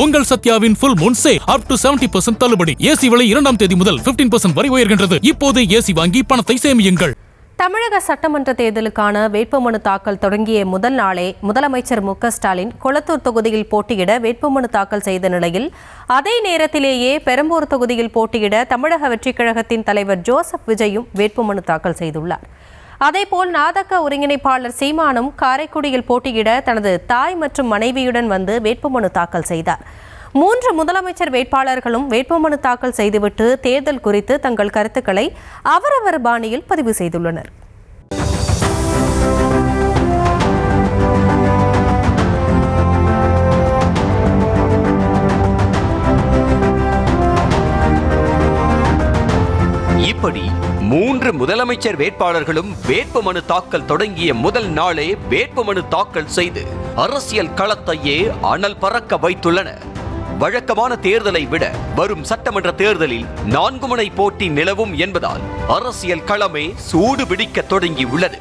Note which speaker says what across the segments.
Speaker 1: உங்கள் சத்யாவின் full moon sale up to 70% தள்ளுபடி. ஏசி விலை 2ஆம் தேதி முதல் 15% வரை உயர்கின்றது. இப்போது ஏசி வாங்கி பணத்தை சேமியுங்கள்.
Speaker 2: தமிழக சட்டமன்ற தேர்தலுக்கான வேட்புமனு தாக்கல் தொடங்கிய முதல் நாளே முதலமைச்சர் மு.க.ஸ்டாலின் கொளத்தூர் தொகுதியில் போட்டியிட வேட்புமனு தாக்கல் செய்த நிலையில் அதே நேரத்திலேயே பெரம்பூர் தொகுதியில் போட்டியிட தமிழக வெற்றிக் கழகத்தின் தலைவர் ஜோசப் விஜயும் வேட்புமனு தாக்கல் செய்துள்ளார். அதேபோல் நாதக ஒருங்கிணைப்பாளர் சீமானும் காரைக்குடியில் போட்டியிட தனது தாய் மற்றும் மனைவியுடன் வந்து வேட்புமனு தாக்கல் செய்தார். 3 முதலமைச்சர் வேட்பாளர்களும் வேட்புமனு தாக்கல் செய்துவிட்டு தேர்தல் குறித்து தங்கள் கருத்துக்களை அவரவர் பாணியில் பதிவு செய்துள்ளனர்.
Speaker 3: இப்படி 3 முதலமைச்சர் வேட்பாளர்களும் வேட்புமனு தாக்கல் தொடங்கிய முதல் நாளே வேட்புமனு தாக்கல் செய்து அரசியல் களத்தையே அனல் பறக்க வைத்துள்ளனர். வழக்கமான தேர்தலை விட வரும் சட்டமன்ற தேர்தலில் 4 முனை போட்டி நிலவும் என்பதால் அரசியல் களமே சூடு பிடிக்க தொடங்கி உள்ளது.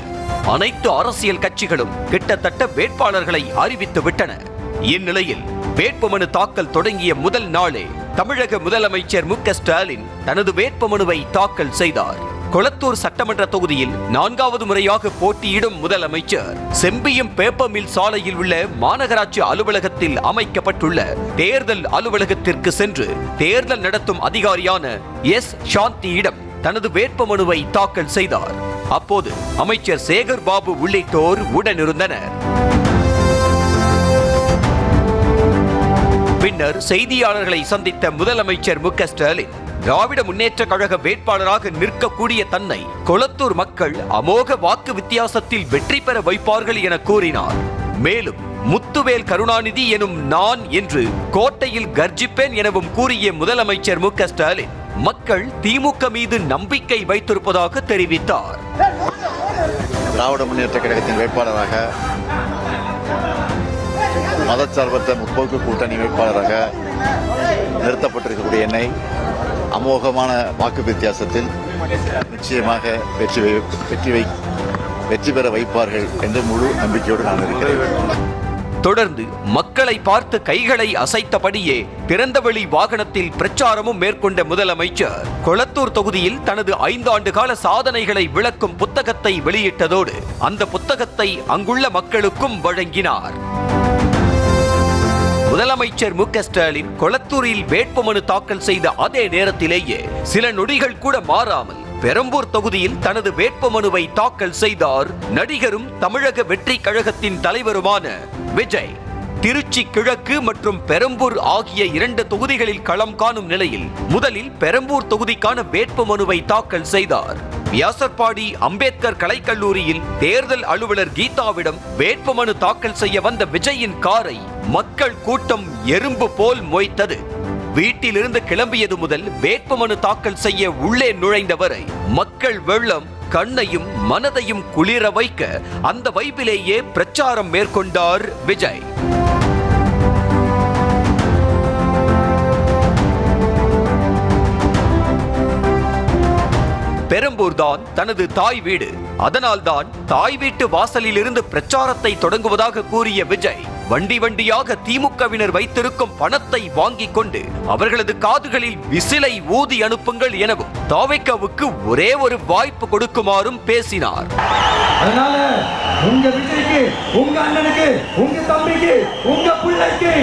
Speaker 3: அனைத்து அரசியல் கட்சிகளும் கிட்டத்தட்ட வேட்பாளர்களை அறிவித்து விட்டன. இந்நிலையில் வேட்புமனு தாக்கல் தொடங்கிய முதல் நாளே தமிழக முதலமைச்சர் மு.க.ஸ்டாலின் தனது வேட்புமனுவை தாக்கல் செய்தார். கொளத்தூர் சட்டமன்ற தொகுதியில் 4வது முறையாக போட்டியிடும் முதலமைச்சர் செம்பியம் பேப்பர் மில் சாலையில் உள்ள மாநகராட்சி அலுவலகத்தில் அமைக்கப்பட்டுள்ள தேர்தல் அலுவலகத்திற்கு சென்று தேர்தல் நடத்தும் அதிகாரியான எஸ். சாந்தியிடம் தனது வேட்புமனுவை தாக்கல் செய்தார். அப்போது அமைச்சர் சேகர் பாபு உள்ளிட்டோர் உடனிருந்தனர். பின்னர் செய்தியாளர்களை சந்தித்த முதலமைச்சர் மு.க.ஸ்டாலின் திராவிட முன்னேற்ற கழக வேட்பாளராக நிற்கக்கூடிய தன்னை கொளத்தூர் மக்கள் அமோக வாக்கு வித்தியாசத்தில் வெற்றி பெற வைப்பார்கள் என கூறினார். மேலும் முத்துவேல் கருணாநிதி எனும் நான் என்று கோட்டையில் கர்ஜிப்பேன் எனவும் கூறிய முதலமைச்சர் மு.க.ஸ்டாலின் மக்கள் திமுக மீது நம்பிக்கை வைத்திருப்பதாக தெரிவித்தார்.
Speaker 4: திராவிட முன்னேற்ற கழகத்தின் வேட்பாளராக மதச்சார்பற்ற முற்போக்கு கூட்டணி வேட்பாளராக நிறுத்தப்பட்டிருக்கக்கூடிய என்னை அமோகமான வாக்கு வித்தியாசத்தில் நிச்சயமாக வெற்றி பெற வைப்பார்கள் என்று முழு நம்பிக்கையோடு நான் இருக்கிறேன்.
Speaker 3: தொடர்ந்து மக்களை பார்த்து கைகளை அசைத்தபடியே திறந்தவெளி வாகனத்தில் பிரச்சாரமும் மேற்கொண்ட முதலமைச்சர் கொளத்தூர் தொகுதியில் தனது 5 ஆண்டு கால சாதனைகளை விளக்கும் புத்தகத்தை வெளியிட்டதோடு அந்த புத்தகத்தை அங்குள்ள மக்களுக்கும் வழங்கினார். முதலமைச்சர் மு.க.ஸ்டாலின் கொளத்தூரில் வேட்புமனு தாக்கல் செய்த அதே நேரத்திலேயே சில நொடிகள் கூட மாறாமல் பெரம்பூர் தொகுதியில் தனது வேட்புமனுவை தாக்கல் செய்தார் நடிகரும் தமிழக வெற்றி கழகத்தின் தலைவருமான விஜய். திருச்சி கிழக்கு மற்றும் பெரம்பூர் ஆகிய 2 தொகுதிகளில் களம் காணும் நிலையில் முதலில் பெரம்பூர் தொகுதிக்கான வேட்புமனுவை தாக்கல் செய்தார். வியாசர்பாடி அம்பேத்கர் கலைக்கல்லூரியில் தேர்தல் அலுவலர் கீதாவிடம் வேட்புமனு தாக்கல் செய்ய வந்த விஜயின் காரை மக்கள் கூட்டம் எறும்பு போல் மொய்த்தது. வீட்டிலிருந்து கிளம்பியது முதல் வேட்புமனு தாக்கல் செய்ய உள்ளே நுழைந்தவரை மக்கள் வெள்ளம் கண்ணையும் மனதையும் குளிர வைக்க அந்த வைப்பிலேயே பிரச்சாரம் மேற்கொண்டார் விஜய். பெரம்பூர் தான் தனது தாய் வீடு, அதனால்தான் தாய் வீட்டு வாசலில் இருந்து பிரச்சாரத்தை தொடங்குவதாக கூறிய விஜய் வண்டி வண்டியாக திமுகவினர் வைத்திருக்கும் பணத்தை வாங்கிக் கொண்டு அவர்களது காதுகளில் விசிலை ஊதி அனுப்புங்கள் எனவும் தாவேக்காவுக்கு ஒரே ஒரு வாய்ப்பு கொடுக்குமாறும் பேசினார்.
Speaker 5: அதனால உங்க விஜய்க்கு, உங்க அண்ணனுக்கு, உங்க தம்பிக்கு, உங்க பிள்ளைக்கு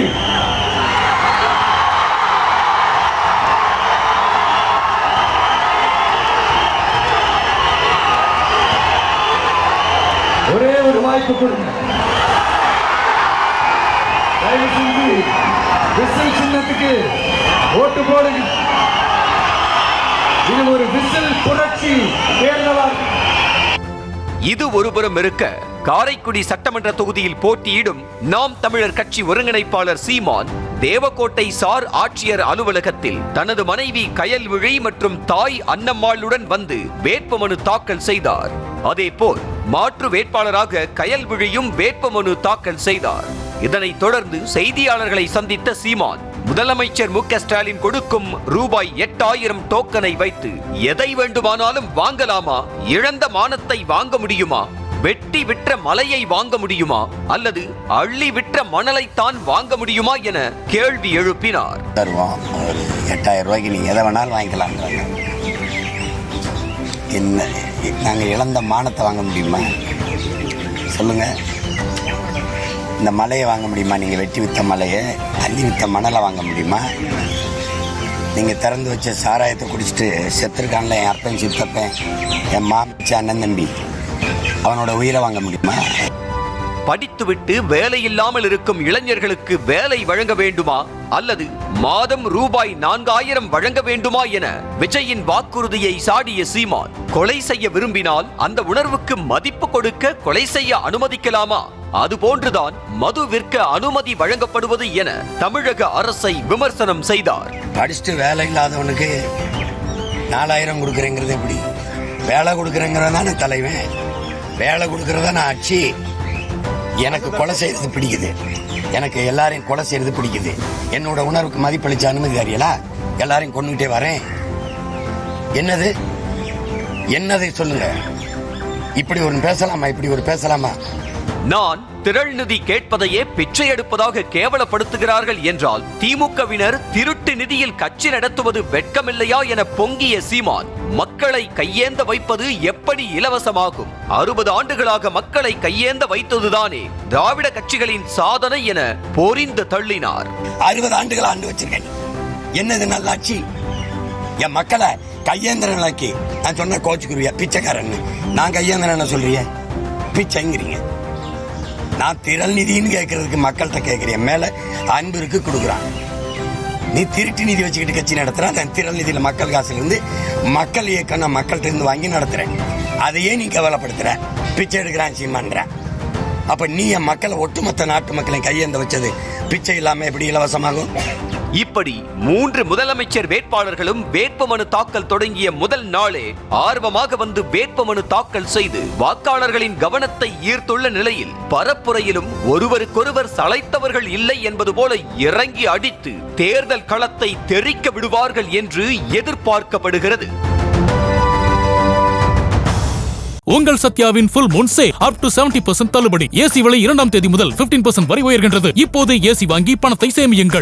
Speaker 5: ஒரே ஒரு வாய்ப்பு கொடுங்க. தயவு செஞ்சு விசில் சின்னத்துக்கு ஓட்டு போடுங்க. இது ஒரு விசில் புரட்சி தேர்தலா.
Speaker 3: இது ஒருபுறம் இருக்க, காரைக்குடி சட்டமன்ற தொகுதியில் போட்டியிடும் நாம் தமிழர் கட்சி ஒருங்கிணைப்பாளர் சீமான் தேவக்கோட்டை சார் ஆட்சியர் அலுவலகத்தில் தனது மனைவி கயல்விழி மற்றும் தாய் அன்னம்மாளுடன் வந்து வேட்புமனு தாக்கல் செய்தார். அதேபோல் மாற்று வேட்பாளராக கயல்விழியும் வேட்புமனு தாக்கல் செய்தார். இதனைத் தொடர்ந்து செய்தியாளர்களை சந்தித்த சீமான் முதலமைச்சர் மு.க.ஸ்டாலின் கொடுக்கும் ரூபாய் 8000 டோக்கனை வைத்து எதை வேண்டுமானாலும் வாங்கலாமா? இழந்த மானத்தை வாங்க முடியுமா? வெட்டி விற்ற மலையை வாங்க முடியுமா அல்லது அள்ளி விற்ற மணலைத்தான் வாங்க முடியுமா என கேள்வி எழுப்பினார்.
Speaker 6: தருவோம், ஒரு 8000 ரூபாய்க்கு நீங்க எதை வேணாலும் வாங்கிக்கலாம். என்ன நாங்கள் இழந்த மானத்தை வாங்க முடியுமா சொல்லுங்க? இந்த மலையை வாங்க முடியுமா? நீங்கள் வெட்டி வித்த மலையை, அள்ளி வித்த மணலை வாங்க முடியுமா? நீங்கள் திறந்து வச்ச சாராயத்தை குடிச்சிட்டு செத்துருக்கான்ல என் அப்பன் சித்தப்பன், என் மாமிச்ச அண்ணன் தம்பி, அவனோட உயிரை வாங்க முடியுமா?
Speaker 3: படித்துவிட்டு வேலை இல்லாமல் இருக்கும் இளைஞர்களுக்கு வேலை வழங்க வேண்டுமா அல்லது மாதம் ரூபாய் 4000 வழங்க வேண்டுமா என விஜயின் வாக்குறுதியை சாடிய சீமான், கொலை செய்ய விரும்பினால் அந்த உணர்வுக்கு மதிப்பு கொடுக்க கொலை செய்ய அனுமதிக்கலாமா? அதுபோன்றுதான் மது விற்க அனுமதி வழங்கப்படுவது என தமிழக அரசை விமர்சனம் செய்தார்.
Speaker 6: படிச்சுட்டு வேலை இல்லாதவனுக்கு 4000 கொடுக்குறேங்கிறது எப்படி? வேலை கொடுக்குறேங்கிறதான தலைவன், வேலை கொடுக்கறதான ஆட்சி. எனக்கு கொலை செய்யறது பிடிக்குது, எனக்கு எல்லாரையும் கொலை செய்யறது பிடிக்குது. என்னோட உணர்வுக்கு மதிப்பளிச்ச அனுமதி அறியலா? எல்லாரையும் கொண்டுகிட்டே வரேன். என்னது என்னதை சொல்லுங்க. இப்படி ஒரு பேசலாமா? இப்படி ஒரு பேசலாமா?
Speaker 3: நான் திரள் நிதி கேட்பதையே பிச்சை எடுப்பதாக கேவலப்படுத்துகிறார்கள் என்றால் திமுகவினர் திருட்டு நிதியில் கட்சி நடத்துவது வெட்கமில்லையா என பொங்கிய சீமான், மக்களை கையேந்த வைப்பது எப்படி இலவசமாகும்? 60 ஆண்டுகளாக மக்களை கையேந்த வைத்ததுதானே திராவிட கட்சிகளின் சாதனை என பொரிந்து தள்ளினார்.
Speaker 6: 60 ஆண்டுகள் ஆண்டு வச்சிருக்கேன். என்னது நல்லாட்சி? என் மக்களை கையேந்திர நிலைக்கு நான் சொன்ன கோச்சுக்குருவியா பிச்சைக்காரன்? நான் கையேந்திரன் சொல்றிய, பிச்சைங்கிறீங்க. நான் திரள் நிதின்னு கேட்கறதுக்கு மக்கள்கிட்ட கேட்கிறேன். மேல அன்பு இருக்கு கொடுக்குறான். நீ திருட்டு நிதி வச்சுக்கிட்டு கட்சி நடத்துற. அந்த திரள் நிதியில மக்கள் காசுல இருந்து மக்கள் இயக்கம் நான் மக்கள்கிட்ட இருந்து வாங்கி நடத்துறேன். அதையே நீ கவலைப்படுத்துற, பிச்சை எடுக்கிறான் சீமான்ற. அப்ப நீ என் மக்களை, ஒட்டுமொத்த நாட்டு மக்களை கையேந்த வச்சது பிச்சை இல்லாம எப்படி இலவசமாகும்?
Speaker 3: இப்படி 3 முதலமைச்சர் வேட்பாளர்களும் வேட்புமனு தாக்கல் தொடங்கிய முதல் நாளே ஆர்வமாக வந்து வேட்புமனு தாக்கல் செய்து வாக்காளர்களின் கவனத்தை ஈர்த்துள்ள நிலையில் பரப்புரையிலும் ஒருவருக்கொருவர் சளைத்தவர்கள் இல்லை என்பது போல இறங்கி அடித்து தேர்தல் களத்தை தெறிக்க விடுவார்கள் என்று எதிர்பார்க்கப்படுகிறது.
Speaker 1: உங்கள் சத்யாவின் full moon sale up to 70% தள்ளுபடி. ஏசி விலை 2ஆம் தேதி முதல் 15% வரை உயர்கின்றது. இப்போது ஏசி வாங்கி பணத்தை சேமியுங்கள்.